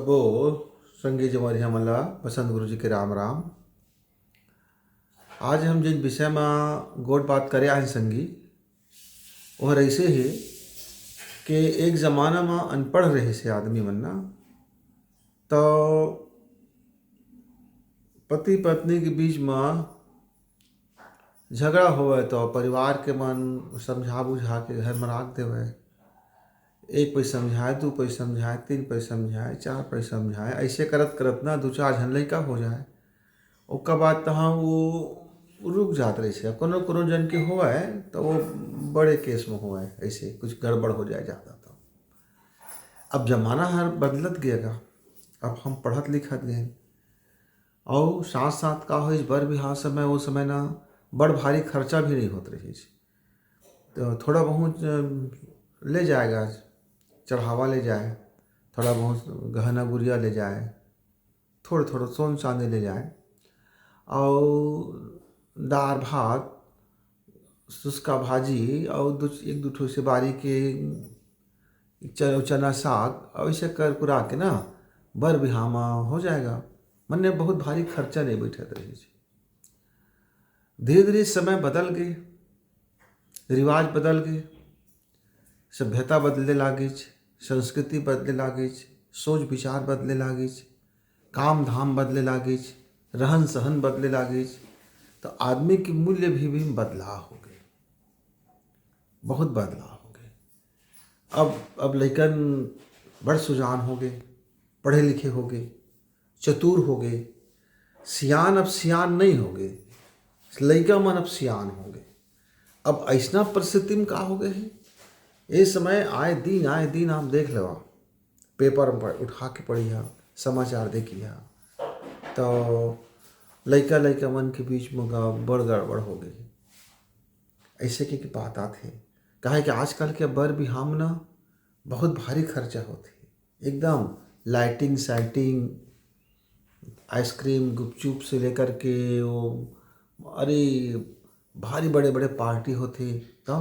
वो संगीत जमरिया मला बसंत गुरु जी के राम राम। आज हम जिन विषय में गोट बात करे आए संगी वह ऐसे है कि एक ज़माना में अनपढ़ रहे से आदमी मन ना, तो पति पत्नी के बीच में झगड़ा होवे तो परिवार के मन समझा बुझा के घर में राख देवे। एक पे समझाए, दू पे समझाए, तीन पे समझाए, चार पे समझाए, ऐसे करत करत ना दो चार झन लइका हो जाए। ओकर बाद तहाँ वो रुक जात रही से। कोनो कोनो जन के होवे तो वो बड़े केस में होवे, ऐसे कुछ गड़बड़ हो जाए ज़्यादा। तो अब जमाना हर बदलत गएगा, अब हम पढ़त लिखत गए और साथ साथ का हो बर बिहाव समय वो समय ना बड़ भारी खर्चा भी नहीं होत रही। तो थोड़ा बहुत ले जाएगा, चढ़ावा ले जाए, थोड़ा बहुत गहना गुड़िया ले जाए, थोड़ा थोड़ा सोन चांदी ले जाए और दाल भात, सुस्का भाजी और एक दो ठो से बारी के चना साग ऐसे कर कुरा के ना बर बिहामा हो जाएगा। मन ने बहुत भारी खर्चा नहीं बैठत रही। धीरे धीरे समय बदल गए, रिवाज बदल गए, सभ्यता बदले लागे, संस्कृति बदले लागे, सोच विचार बदले लागे, काम धाम बदले लागे, रहन सहन बदले लागे। तो आदमी के मूल्य भी बदलाव हो गए, बहुत बदलाव हो गए। अब लइकन बड़ सुजान हो गए, पढ़े लिखे हो गए, चतुर हो गए, सियान अब सियान नहीं हो गए, लइका मन अब सियान हो गए। अब ऐसा परिस्थिति में का हो गए हैं, ये समय आए दिन आप देख लो, पेपर में उठा के पढ़िया, समाचार देखिया, तो लइका लइका मन के बीच में बड़ गड़बड़ हो गई। ऐसे की बात आते कहे कि आजकल के बर बिहाम ना बहुत भारी खर्चा होते, एकदम लाइटिंग साइटिंग, आइसक्रीम गुपचुप से लेकर के वो अरे भारी बड़े बड़े पार्टी होते। तो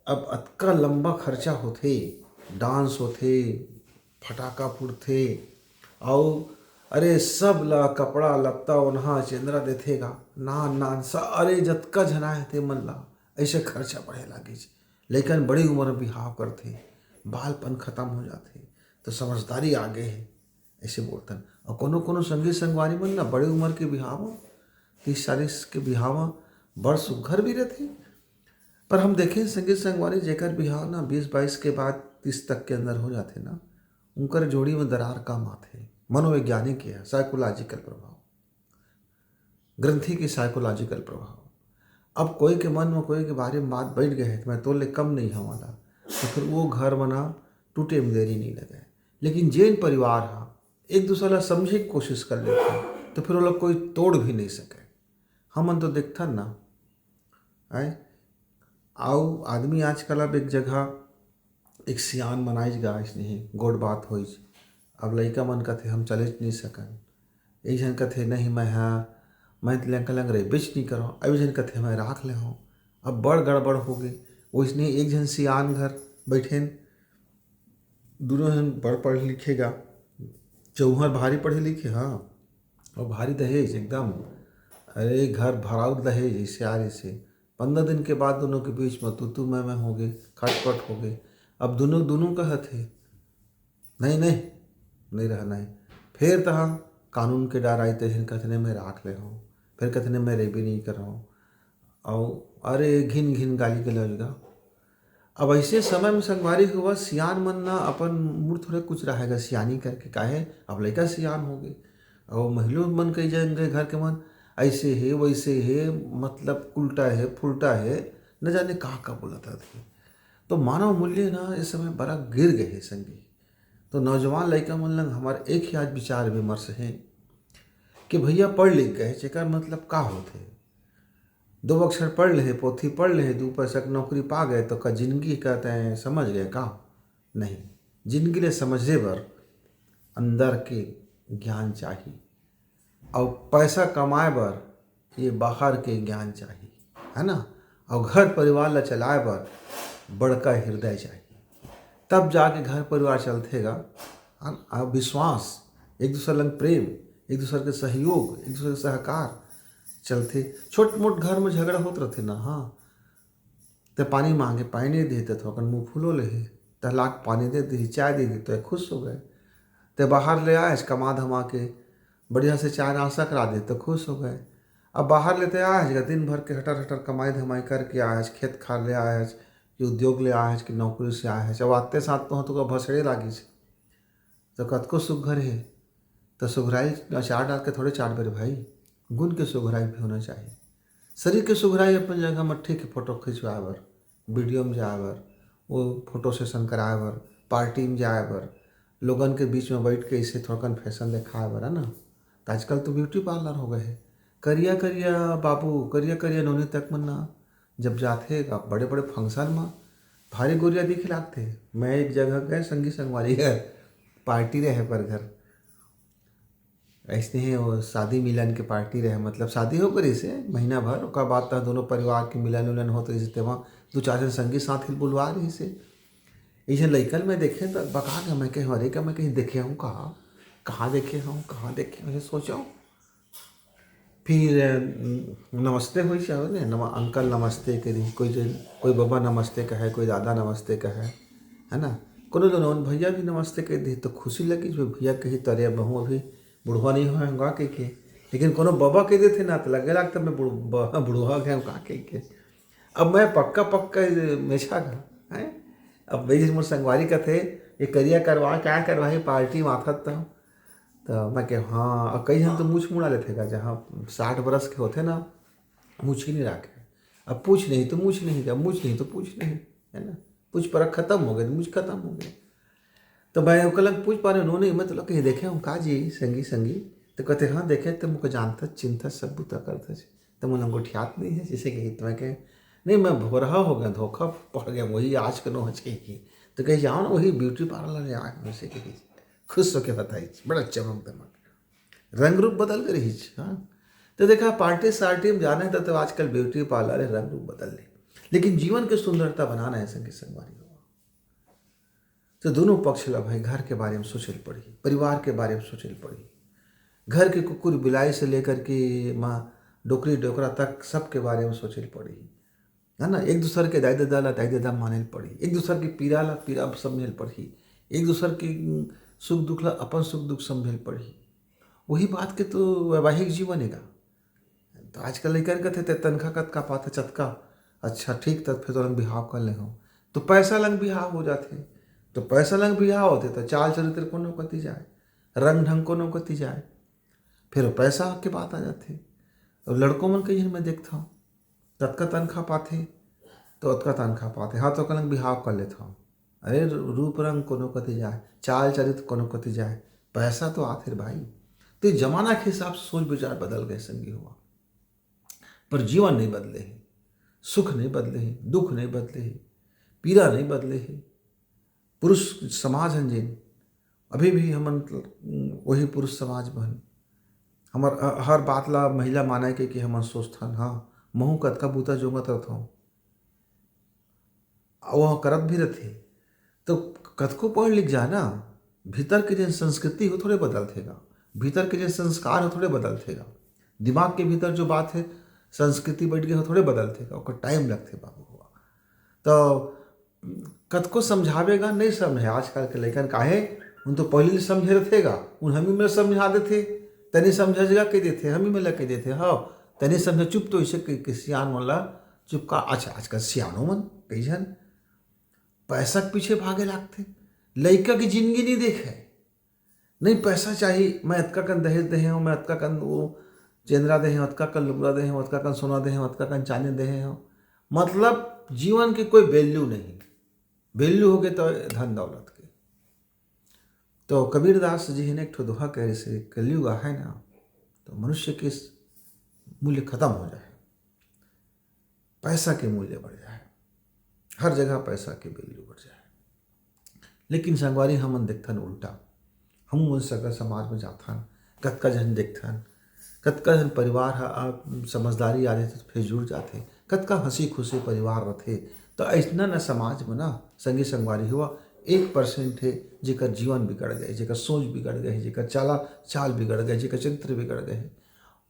अब अतका लंबा खर्चा होते, डांस होते, फटाका फुटते और अरे सब ला कपड़ा लत्ता ओन्हा चेंद्रा देथेगा, नान नान सा अरे जतका झनाए थे मन ला ऐसे खर्चा बढ़े लागे। लेकिन बड़ी उम्र में बिहाव करते, बालपन खत्म हो जाते तो समझदारी आ गए है, ऐसे बोलतन। और कोनो कोनो संगी संगवारी मन ना बड़े उम्र के बिहाव, 30-40 के बिहाव बड़ सुघर भी रहते। पर हम देखें संगी संगवारी जेकर बिहाव ना 20-22 के बाद 30 तक के अंदर हो जाते ना, उनकर जोड़ी में दरार कम आते। मनोवैज्ञानिक है, साइकोलॉजिकल प्रभाव, ग्रंथि की साइकोलॉजिकल प्रभाव। अब कोई के मन में कोई के बारे में बात बैठ गए है तो मैं तो ले कम नहीं हमारा, तो फिर वो घर बना टूटे में देरी नहीं लगे। लेकिन जैन परिवार हा एक दूसरे ला समझे की कोशिश कर लेते तो फिर वो लोग कोई तोड़ भी नहीं सके। हमन तो देखता ना आए आओ आदमी आजकल अब एक जगह एक सियान मनाइज गा नहीं गोड़ बात हो। अब लइका मन कथे हम चले नहीं सकन, एक जन कथे नहीं मैं लंग रे बिच नहीं करो, अब जन कथे मैं राख ले हूँ। अब बड़ गड़बड़ हो गई। वैसने एक जन सियान घर बैठेन, दोनों जन बड़ पढ़ लिखेगा, चौहर भारी पढ़े लिखे हाँ, और भारी दहेज एकदम, अरे घर भराऊ दहेज ऐसे आ रहे से। 15 दिन के बाद दोनों के बीच में तू मैं हो गए, खटपट हो गए। अब दोनों कहते नहीं रहना है। फिर तहाँ कानून के डर आई तहन कथने में राख ले हूँ, फिर कथने में रेबी नहीं कर रहा हूँ और अरे घिन घिन गाली गलौजगा। अब ऐसे समय में संगवारी हुआ सियान मन ना अपन मूड थोड़े कुछ रहेगा सियानी करके काहे अब लड़का सियान हो गए। और महिला मन कही जाएंगे घर के मन ऐसे है वैसे है, मतलब उल्टा है फुलटा है, न जाने कहाँ का बोला था। तो मानव मूल्य ना इस समय बड़ा गिर गए है संगी। तो नौजवान लड़का मन लंग हमारे एक ही आज विचार विमर्श है कि भैया पढ़ लिख गए जेकर मतलब का होते, 2 अक्षर पढ़ ले, पोथी पढ़ ले, 2 पैसा की नौकरी पा गए तो का जिंदगी कहते हैं समझ गए का नहीं। जिंदगी ले समझे बर अंदर के ज्ञान चाहिए और पैसा कमाए बर ये बाहर के ज्ञान चाहिए, है ना। और घर परिवार ला चलाए बर बड़का हृदय चाहिए, तब जाके घर परिवार चलतेगा। विश्वास, एक दूसरे लंग प्रेम, एक दूसरे के सहयोग, एक दूसरे के सहकार चलते। छोट मोट घर में झगड़ा होत रहते ना, हाँ, तो पानी मांगे पानी नहीं देते तो अपन मुँह फूलो ले, तो लाख पानी दे दी, चाय दे दी तो खुश हो गए। तो बाहर ले आए कमा धमा के बढ़िया से चाय नाश्ता करा दे तो खुश हो गए। अब बाहर लेते आए दिन भर के हटर हटर कमाई धमाई करके आए, खेत खार ले आए, कि उद्योग ले आए, कि नौकरी से आए, जब आते साथ तो भसड़े लागी तो कतको सुघर है, तो सुघराई अचार डाल के थोड़े चाट बेरे भाई, गुण के सुघराई भी होना चाहिए। शरीर के सुघराई अपन जगह मट्ठी के फोटो खिंचवाए बर, वीडियो में जाए बर, वो फोटो सेशन कराए बर, पार्टी में जाए बर, लोगन के बीच में बैठ के इसे थोड़ा फैशन दिखाए बर, है ना। तो आजकल तो ब्यूटी पार्लर हो गए है। करिया करिया बाबू, करिया करिया नोनी तक मन ना जब जाते बड़े बड़े फंक्शन में भारी गोरिया दिखे लागते। मैं एक जगह गए संगी संगवारी घर पार्टी रहे पर घर ऐसे ही वो शादी मिलन के पार्टी रहे, मतलब शादी हो गई से महीना भर ओकर बाद तो दोनों परिवार के मिलन उलन होते रही से, वहाँ दो चार जन संगी साथी बुलवा रही से। ऐसे लइकन में देखे तो बका के मैं कहीं अरे का मैं कहीं देखे हूँ, कहाँ देखे हूँ, कहाँ देखे हूँ सोचो। फिर नमस्ते हुई चाहो ने अंकल नमस्ते करी, कोई बाबा नमस्ते कहे, कोई दादा नमस्ते कहे, है ना। कोनो लोग भैया भी नमस्ते कह दी तो खुशी लगी जो भैया कही तरे बहु अभी बुढ़वा नहीं होगा कह के। लेकिन कोनो बाबा कह देते ना तो लगे लगता मैं बुढ़वा गया का कह के। अब मैं पक्का पक्का मेछा का है। अब भाई मोर संगवारी का थे ये करिया करवा क्या करवाई पार्टी माथत तो मैं कह हाँ। और कई जन तो मूछ मुड़ा लेते का, जहाँ 60 बरस के होते ना मूछ ही नहीं रखे। अब पूछ नहीं तो मूछ नहीं, जब मूछ नहीं तो पूछ नहीं, है ना। पूछ पर खत्म हो गए, मूछ खत्म हो गए। तो मैं कल पूछ पा रहे उन्होंने, मैं तो लोग कहीं देखे हूँ का जी संगी तो कहते हाँ देखे तो मुझे जानता चिंता सब बुता करता तो मुझे अंगूठियात नहीं है जैसे कि तो मैं कह नहीं मैं भोरहा हो गया, धोखा पड़ गया, वही आज कनो हच कही तो कहीं जाओ ना वही ब्यूटी पार्लर आ वैसे कही खुश होके बताई बड़ा चमक दमक रंग रूप बदल कर रही। हाँ तो देखा पार्टी सार्टी में जाना है तो आजकल ब्यूटी पार्लर है रंग रूप बदल ले, लेकिन जीवन की सुंदरता बनाना है संगी संगवारी हो तो दोनों पक्ष ला भाई घर के बारे में सोचल पड़ी, परिवार के बारे में सोचल पड़ी, घर के कुकुर बिलाई से लेकर के माँ डोकरी डोकरा तक सबके बारे में सोचल पड़ी, है ना। एक दूसरे के दाई दादा ला दाई दादा माने पड़ी, एक दूसरे की पीड़ा ला पीड़ा समझल पड़ी, एक दूसरे की सुख दुख ला अपन सुख दुख समझल पड़ी। वही बात के तो वैवाहिक जीवन है। तो आजकल लेकर के थे तनखा कतका पाते चतका अच्छा ठीक तब फिर तो लंग बिहाव कर ले हो तो पैसा लंग बिहाव हो जाते, तो पैसा लंग बिहाव होते तो चाल चरित्र को नौकती जाए, रंग ढंग को नौकती जाए, फिर पैसा के बात आ जाते। और लड़कों मन कहीं मैं देखता हूँ तत्का तनखा पाते तो अतका तनखा पाते, हाँ तो कलंग बिहाव कर लेता हूँ, अरे रूप रंग को नौकती जाए, चाल चरित्र को नौकती जाए, पैसा तो आते भाई। तो जमाना के हिसाब से सोच विचार बदल गए संगी हुआ, पर जीवन नहीं बदले हैं, सुख नहीं बदले हैं, दुख नहीं बदले हैं, पीड़ा नहीं बदले हैं। पुरुष समाज हैं जिन अभी भी हम वही पुरुष समाज बन हमार हर बात ला महिला माना के कि हम सोचथन हाँ महू कतका बूता जोगत रहता हूँ वह करत भी रहते। तो कतको पढ़ लिख जा ना भीतर के जो संस्कृति हो थोड़े बदलतेगा, भीतर के जो संस्कार हो थोड़े बदलतेगा, दिमाग के भीतर जो बात है संस्कृति बैठ गई हो थोड़े बदलतेगा, ओकर टाइम लगते बाबू हुआ। तो कतको समझावेगा नहीं समझे आजकल के लेकिन काहे उन तो पहले समझे रहेगा उन हम ही में समझा देते तनी समझा के देते हम ही में लगे देते हाँ तनी समझे चुप तो इसे सियान वाला चुप का। अच्छा आजकल सियानो मन कई जन पैसा के पीछे भागे लागते, लड़का की जिंदगी नहीं देखे, नहीं पैसा चाहिए, मैं अतका कन दहेज दे हूँ, मैं अतका कन वो चेंद्रा दे हूँ, अतका कन लुगड़ा दे हूँ, अतका कन सोना दे हूँ, अतका कन चांदी दे हूँ, मतलब जीवन की कोई वैल्यू नहीं, वैल्यू हो गए तो धन दौलत के। तो कबीरदास जी ने एक ठो दोहा कह से कलयुग है ना तो मनुष्य के मूल्य खत्म हो जाए, पैसा के मूल्य बढ़ जाए, हर जगह पैसा के वैल्यू बढ़ जाए। लेकिन संगवारी हमन देखथन उल्टा, हम उन सगा समाज में जाथन कतका जन देखथन, कतका जन परिवार समझदारी आदे तो फिर जुड़ जाते, कतका हंसी खुशी परिवार रहते। तो ऐसा न समाज में ना संगी संगवारी हुआ 1% है जेकर जीवन बिगड़ गए, जेकर सोच बिगड़ गए, जेकर चाल बिगड़ गए, जेकर चरित्र बिगड़ गए।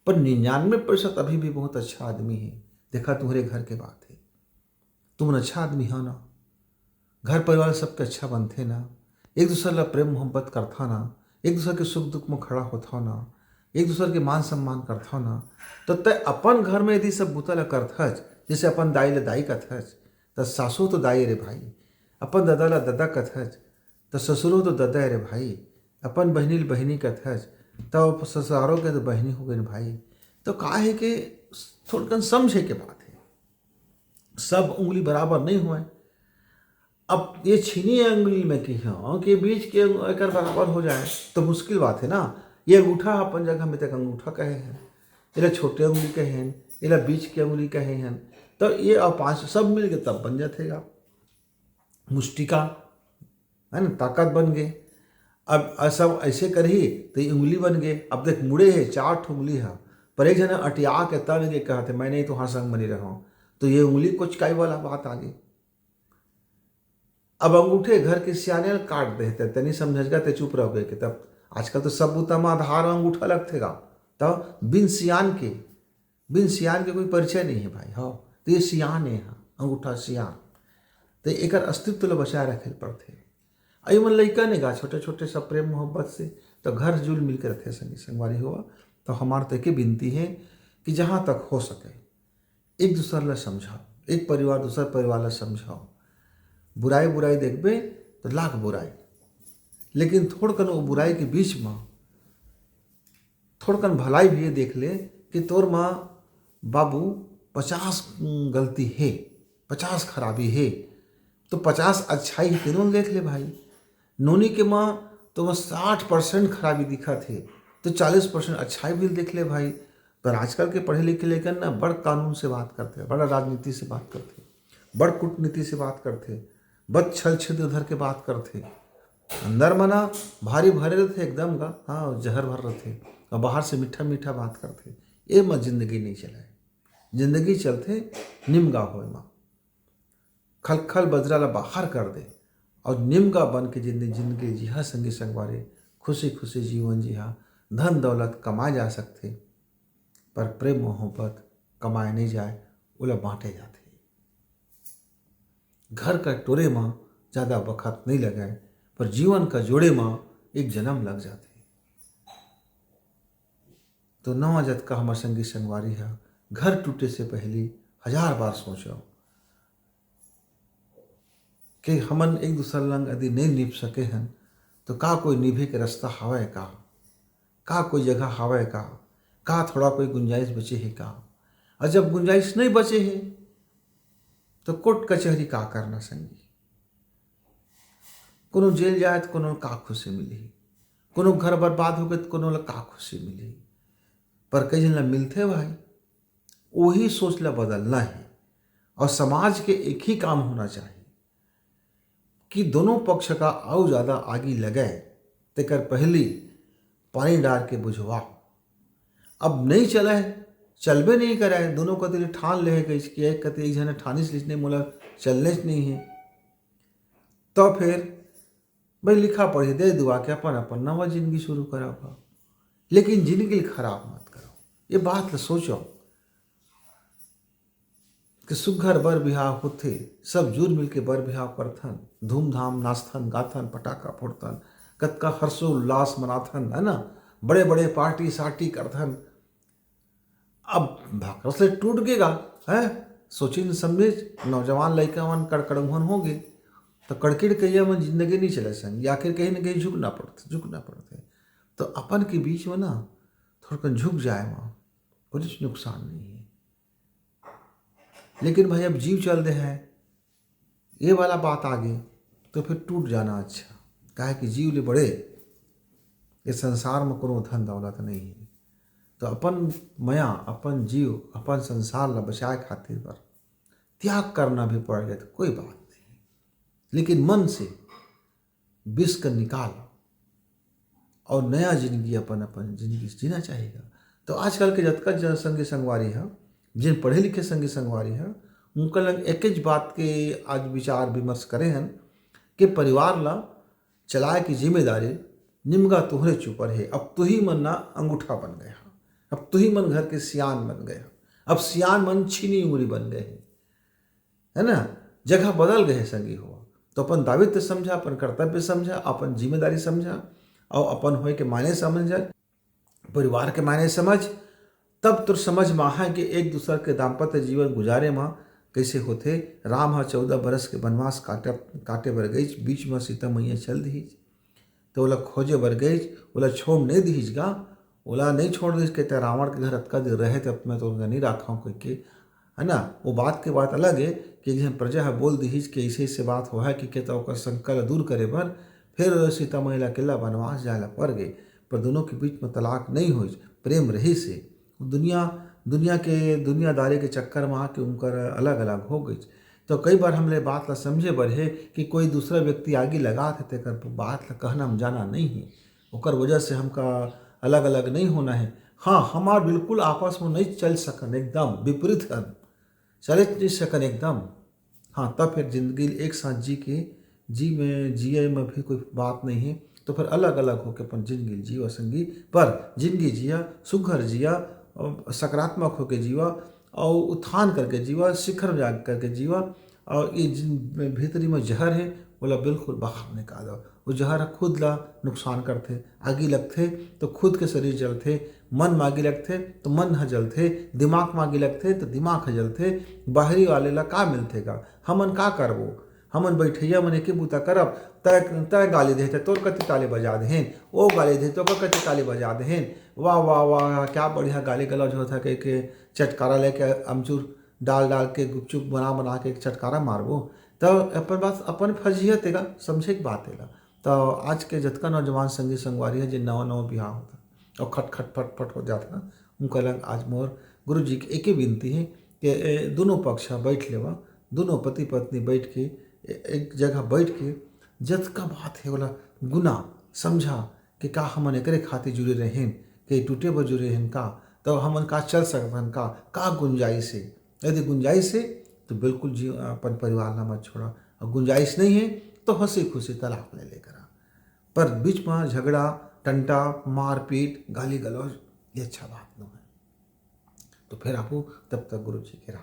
पर 99% अभी भी बहुत अच्छा आदमी है। देखा तुम्हारे घर के बात है, तुम अच्छा आदमी हो ना, घर परिवार सबके अच्छा बनते ना, एक दूसरे ला प्रेम मोहब्बत करता ना, एक दूसरे के सुख दुख में खड़ा होता ना, एक दूसरे के मान सम्मान करता ना, तो तय अपन घर में यदि सब बुता ला करथच, जैसे अपन दाई ला दाई कथच तो सासू तो दाई रे भाई, अपन दादा ला दादा कथच तो ससुरो तो दादा रे भाई, अपन बहनी ला बहनी कथच तो ससुरारों के तो बहनी हो गई भाई। तो का है कि थोड़कन समझे के बात है, सब उंगली बराबर नहीं हुए। अब ये छीनी अंगुली में की हाँ कि बीच के एक बराबर हो जाए तो मुश्किल बात है ना। ये अंगूठा अपन जगह में तक अंगूठा कहे हैं, इला छोटे उंगली कहे हैं, इला बीच के उंगली कहे हैं, तो ये अब 5 सब मिल के तब बन जातेगा मुष्टिका, है ना, ताकत बन गए। अब सब ऐसे कर ही तो ये उंगली बन गए। अब देख मुड़े है 4 उंगली है, पर एक जन अटिया के तब के कहते मैं नहीं तो संग बनी रहा हूँ, तो ये उंगली कुछ काई वाला बात आ गई। अब अंगूठे घर के सियाने काट देते तनी समझ गए, चुप रह गए कि तब आजकल तो सब बुतमा आधार अंगूठा लगतेगा, तब बिन सियान के कोई परिचय नहीं है भाई। हाँ तो ये सियान है, अंगूठा सियान, तो एक अस्तित्व ला बचाए रखे पड़ते। आई मन लइका ने गा छोटे छोटे सब प्रेम मोहब्बत से तो घर जुल मिल के रखे संगी संगवारी हुआ। तो हमार तक की विनती है कि जहाँ तक हो सके एक दूसरे ला समझाओ, एक परिवार दूसरा परिवार ला समझाओ। बुराई देखबे तो लाख बुराई, लेकिन थोड़कन वो बुराई के बीच में थोड़कन भलाई भी ये देख ले कि तोर माँ बाबू 50 गलती है, 50 खराबी है, तो 50 अच्छाई तीनों देख ले भाई। नोनी के माँ तो 60% खराबी दिखा थे, तो 40% अच्छाई भी देख ले भाई। पर आजकल के पढ़े लिखे लेकर ना बड़ कानून से बात करते, बड़ा राजनीति से बात करते, बड़ कूटनीति से बात करते, बद छल छिद्र उधर के बात करते। अंदर मना भारी भरे रहते एकदम का, हाँ जहर भर रहते, और बाहर से मीठा मीठा बात करते। ये मत जिंदगी नहीं चलाए, जिंदगी चलते निमगा हो माँ, खल खल बजरा ला बाहर कर दे और निमगा बन के जिंदगी जिहा संगी संगवारे खुशी खुशी जीवन जिहा। धन दौलत कमाए जा सकते, पर प्रेम मोहब्बत कमाए नहीं जाए, उला बांटे जाते। घर का टोरे माँ ज़्यादा वक्त नहीं लगाए, पर जीवन का जोड़े माँ एक जन्म लग जाते। तो नवा जत का हमार संगी संगवारी है, घर टूटे से पहले 1000 बार सोचो कि हमन एक दूसरे लंग यदि नहीं निभ सके हैं तो का कोई निभे के रास्ता हवा है का कोई जगह हवा है का थोड़ा कोई गुंजाइश बचे है का। और जब गुंजाइश नहीं बचे है तो कोर्ट कचहरी का करना संगी, कोनो जेल जाए तो कोनो का खुशी मिली, कोनो घर बर्बाद हो गए तो कोनो का खुशी मिली। पर कई जन मिलते भाई, वही सोच ला बदलना है। और समाज के एक ही काम होना चाहिए कि दोनों पक्ष का और ज़्यादा आगे लगे, तेकर पहली पानी डाल के बुझवाओ। अब नहीं चला है, चलबे नहीं करे, दोनों का दिल ठान ले गई कि एक कते एक जने ठानिस लिखने मोला चलने नहीं है, तो फिर भाई लिखा पढ़ी दे दुआ के अपन अपन नवा जिंदगी शुरू करा। लेकिन जिंदगी खराब मत करो, ये बात ला सोचो कि सुघर बर बिहाव होते, सब जुर मिल के बर बिहाव करथन, धूमधाम नाचथन गाथन पटाखा फोड़थन, कतका हर्षोल्लास मनाथन, है ना, बड़े बड़े पार्टी सार्टी करथन। अब भाकर से टूट गएगा है, सोची न समझे नौजवान लड़का मन कड़कड़ुहन हो गए तो कड़किड़ कहिया में जिंदगी नहीं चले संग, आखिर कहीं ना कहीं झुकना पड़ते। तो अपन के बीच में ना थोड़ा झुक जाए वहाँ कुछ नुकसान नहीं है। लेकिन भाई अब जीव चल दे है, ये वाला बात आ गई तो फिर टूट जाना अच्छा, काहे कि जीव ले बड़े ये संसार में कोनो धन दौलत नहीं है। तो अपन मया अपन जीव अपन संसार ला बचाए खातिर पर त्याग करना भी पड़ गया तो कोई बात नहीं, लेकिन मन से विष कर निकाल और नया जिंदगी अपन जिंदगी जीना चाहिएगा। तो आजकल के जतका संगी संगवारी है, जिन पढ़े लिखे संगी संगवारी है, उनका लग एक बात के आज विचार विमर्श करे हैं कि परिवार ला चलाए की जिम्मेदारी निमगा तुहरे चुपर है। अब तू ही मन ना अंगूठा बन गया, अब तू ही मन घर के सियान बन गया, अब सियान मन छीनी उंगली बन गए, है ना। जगह बदल गए संगी हो, तो अपन दायित्व समझा, अपन कर्तव्य समझा, अपन जिम्मेदारी समझा और अपन होए के मायने समझ, परिवार के मायने समझ, तब तो समझ में आए कि एक दूसरे के दाम्पत्य जीवन गुजारे में कैसे होते। राम हा 14 बरस के वनवास काटे बर गई, बीच में सीता मैया चल दी, तो ओला खोजे बर गई, ओला छोड़ नहीं दीज गा, ओला नहीं छोड़ दीज के ते रावण के घर अतका देर रहे थे, अब मैं तो उनका नहीं रखा हूँ के, है ना। वो बात के बात अलग है कि जब प्रजा है बोल दीज कि ऐसे बात हो है कि कहता ओकर संकल दूर करे बर फिर सीता मैया अकेला वनवास जाए पड़ गए। पर दोनों के बीच में तलाक नहीं हुई, प्रेम रही से दुनियादारी के चक्कर में आके उनकर अलग अलग हो गई। तो कई बार हमले बात ला समझे बर है कि कोई दूसरा व्यक्ति आगे लगा थे तेकर बात ला कहना हम जाना नहीं है, ओकर वजह से हमका अलग अलग नहीं होना है। हाँ, हमार बिल्कुल आपस में नहीं चल सकन, एकदम विपरीत है, चले नहीं सकन एकदम। हाँ, तब फिर जिंदगी एक साथ जिए में भी कोई बात नहीं है। तो फिर अलग अलग होकर अपन जिंदगी जियो संगी, पर जिंदगी जिया, सुघर जिया, सकारात्मक होकर जीवा और उत्थान करके जीवा, शिखर में जाग करके जीवा। और ये जिन भीतरी में जहर है बोला बिल्कुल बाहर निकालो। वो जहर खुद ला नुकसान करते, आगे लगते तो खुद के शरीर जलते, मन में आगे लगते तो मन ह जलते, दिमाग में आगे लगते तो दिमाग ह जलते। बाहरी वाले ला का मिलते का, हमन का करबो, हमन बैठैया मन के बूता करब, तय गाली देते तोर कति ताली बजा देहन, वो गाली दे तो कति ताली बजा देहन, वाह वाह वाह क्या बढ़िया गाली गलौज होता के चटकारा लेके अमचूर डाल के गुपचुप बना के चटकारा मारबो। तो अपन बात अपन फर्जियत है समझे की बात है। तो आज के जतका नौजवान संगी संगवारी है जिन नवा बिहार होता और खट खट फट फट हो जाता, उनका लग आज मोर गुरु जी की एक ही विनती है कि दोनों पक्ष बैठ लेवा, दोनों पति पत्नी बैठ के एक जगह बैठ के जतका बात है बोला गुना समझा कि का हमन एकरे खातिर जुड़े रहें, कि टूटे बर जुड़े रहें का, तो हमन का चल सकन का गुंजाइश है। यदि गुंजाइश है तो बिल्कुल जी अपन परिवार ना मत छोड़ा, और गुंजाइश नहीं है तो हंसी खुशी तलाक ले लेकर आ। पर बीच में झगड़ा टंटा मारपीट गाली गलौज ये अच्छा बात नहीं है। तो फिर आपको तब तक गुरु जी के राह